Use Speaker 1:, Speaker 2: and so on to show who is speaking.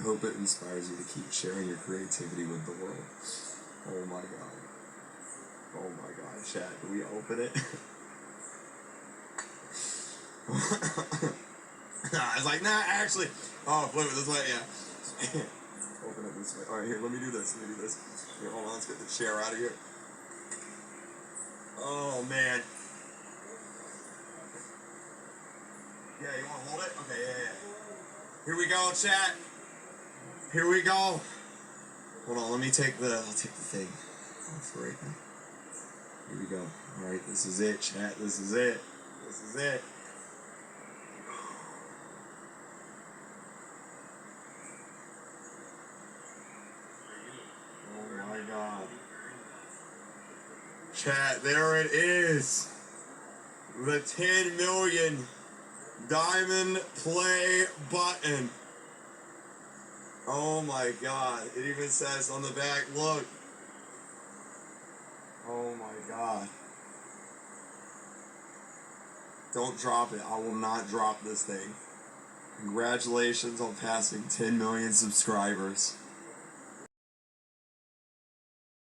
Speaker 1: hope it inspires you to keep sharing your creativity with the world. Oh my God. Oh my God, chat. Do we open it? Nah, it's like, nah, actually. Oh, flip it this way, yeah. Open it this way. Alright, here, let me do this. Here, hold on, let's get the chair out of here. Oh, man. Yeah, you want to hold it? Okay, yeah. Here we go, chat. Here we go. Hold on, I'll take the thing off right now. Here we go. Alright, this is it, chat. This is it. Oh my God. Chat, there it is. The 10 million diamond play button. Oh my God. It even says on the back, look. Oh my God. Don't drop it. I will not drop this thing. Congratulations on passing 10 million subscribers.